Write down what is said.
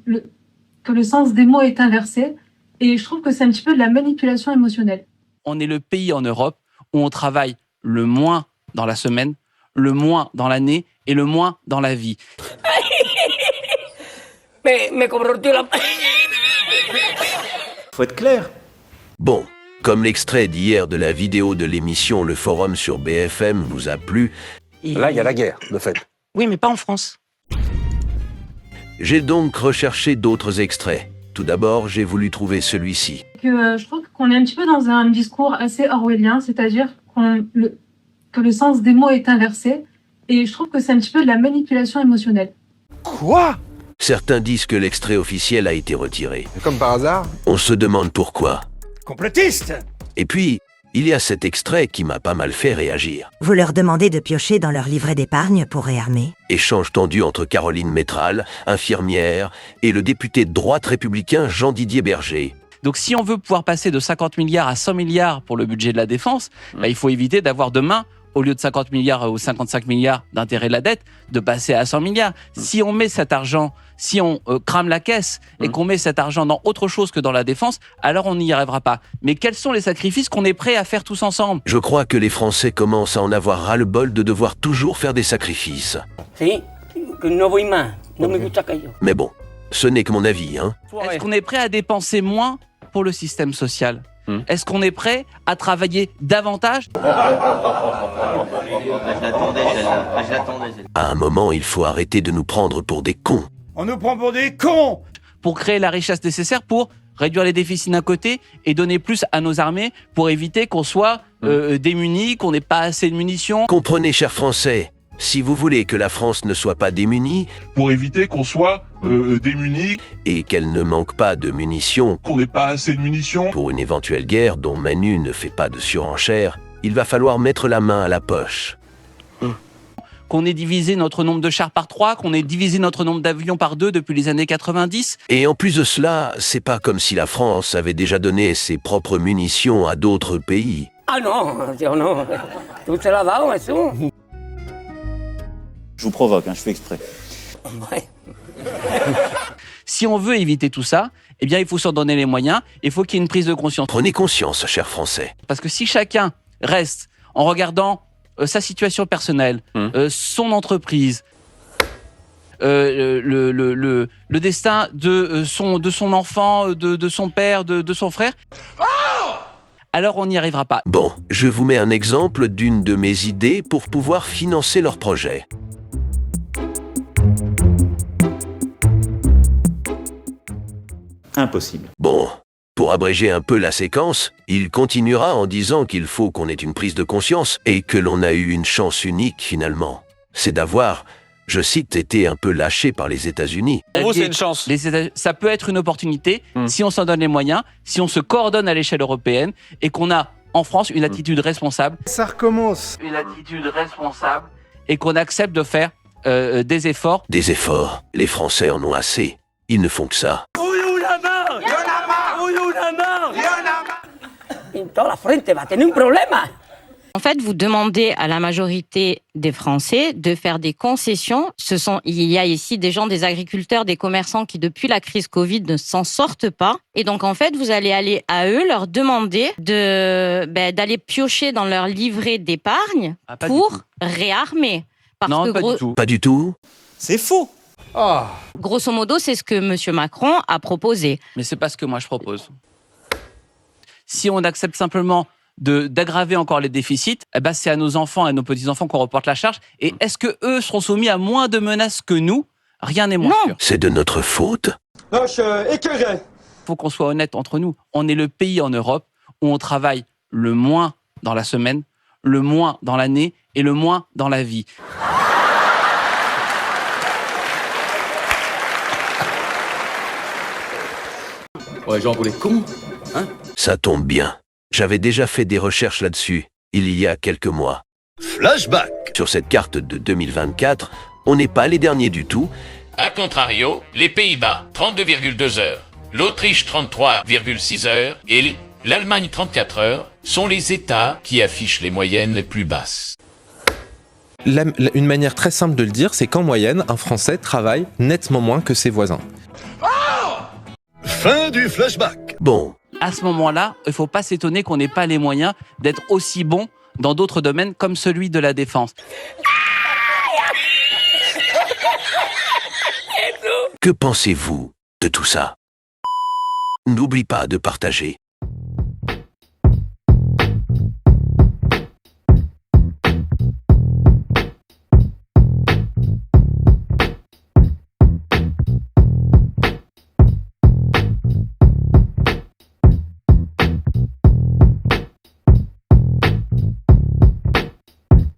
que le sens des mots est inversé. Et je trouve que c'est un petit peu de la manipulation émotionnelle. On est le pays en Europe où on travaille le moins dans la semaine, le moins dans l'année et le moins dans la vie. Faut être clair. Bon, comme l'extrait d'hier de la vidéo de l'émission Le Forum sur BFM vous a plu... Là, il y a la guerre, de fait. Oui, mais pas en France. J'ai donc recherché d'autres extraits. Tout d'abord, j'ai voulu trouver celui-ci. Je trouve qu'on est un petit peu dans un discours assez orwellien, c'est-à-dire que le sens des mots est inversé. Et je trouve que c'est un petit peu de la manipulation émotionnelle. Quoi ? Certains disent que l'extrait officiel a été retiré. Comme par hasard. On se demande pourquoi. Complotiste ! Et puis, il y a cet extrait qui m'a pas mal fait réagir. Vous leur demandez de piocher dans leur livret d'épargne pour réarmer. Échange tendu entre Caroline Métral, infirmière, et le député de droite républicain Jean-Didier Berger. Donc si on veut pouvoir passer de 50 milliards à 100 milliards pour le budget de la défense, il faut éviter d'avoir demain, au lieu de 50 milliards ou 55 milliards d'intérêt de la dette, de passer à 100 milliards. Si on met cet argent, si on crame la caisse et qu'on met cet argent dans autre chose que dans la défense, alors on n'y arrivera pas. Mais quels sont les sacrifices qu'on est prêt à faire tous ensemble ? Je crois que les Français commencent à en avoir ras-le-bol de devoir toujours faire des sacrifices. Mais bon, ce n'est que mon avis, hein. Est-ce qu'on est prêt à dépenser moins pour le système social ? Est-ce qu'on est prêt à travailler davantage ? À un moment, il faut arrêter de nous prendre pour des cons. On nous prend pour des cons ! Pour créer la richesse nécessaire pour réduire les déficits d'un côté et donner plus à nos armées pour éviter qu'on soit démunis, qu'on n'ait pas assez de munitions. Comprenez, chers Français, si vous voulez que la France ne soit pas démunie, pour éviter qu'on soit démunis, et qu'elle ne manque pas de munitions, qu'on n'ait pas assez de munitions, pour une éventuelle guerre dont Manu ne fait pas de surenchère, il va falloir mettre la main à la poche. Qu'on ait divisé notre nombre de chars par 3, qu'on ait divisé notre nombre d'avions par 2 depuis les années 90. Et en plus de cela, c'est pas comme si la France avait déjà donné ses propres munitions à d'autres pays. Ah non, non. Tout cela va, Je vous provoque, je fais exprès. Ouais. Si on veut éviter tout ça, eh bien, il faut s'en donner les moyens. Il faut qu'il y ait une prise de conscience. Prenez conscience, chers Français. Parce que si chacun reste en regardant sa situation personnelle, son entreprise, le destin de son enfant, de son père, de son frère, alors on n'y arrivera pas. Bon, je vous mets un exemple d'une de mes idées pour pouvoir financer leur projet. Impossible. Bon, pour abréger un peu la séquence, il continuera en disant qu'il faut qu'on ait une prise de conscience et que l'on a eu une chance unique finalement. C'est d'avoir, je cite, été un peu lâché par les États-Unis. Pour vous, c'est une chance. Ça peut être une opportunité si on s'en donne les moyens, si on se coordonne à l'échelle européenne et qu'on a en France une attitude responsable. Ça recommence. Une attitude responsable et qu'on accepte de faire des efforts. Des efforts. Les Français en ont assez. Ils ne font que ça. En fait, vous demandez à la majorité des Français de faire des concessions. Il y a ici des gens, des agriculteurs, des commerçants qui, depuis la crise Covid, ne s'en sortent pas. Et donc, en fait, vous allez aller à eux, leur demander d'aller piocher dans leur livret d'épargne pour réarmer. Non, pas du tout. Pas du tout. C'est faux. Grosso modo, c'est ce que M. Macron a proposé. Mais c'est pas ce que moi je propose. Si on accepte simplement d'aggraver encore les déficits, c'est à nos enfants et à nos petits-enfants qu'on reporte la charge. Et est-ce que eux seront soumis à moins de menaces que nous ? Rien n'est moins sûr. C'est de notre faute. Il faut qu'on soit honnête entre nous. On est le pays en Europe où on travaille le moins dans la semaine, le moins dans l'année et le moins dans la vie. Ouais, genre pour les cons, hein ? Ça tombe bien. J'avais déjà fait des recherches là-dessus, il y a quelques mois. Flashback. Sur cette carte de 2024, on n'est pas les derniers du tout. A contrario, les Pays-Bas, 32,2 heures, l'Autriche, 33,6 heures et l'Allemagne, 34 heures, sont les États qui affichent les moyennes les plus basses. Une manière très simple de le dire, c'est qu'en moyenne, un Français travaille nettement moins que ses voisins. Fin du flashback. Bon, À ce moment-là, il ne faut pas s'étonner qu'on n'ait pas les moyens d'être aussi bon dans d'autres domaines comme celui de la défense. que pensez-vous de tout ça? N'oublie pas de partager.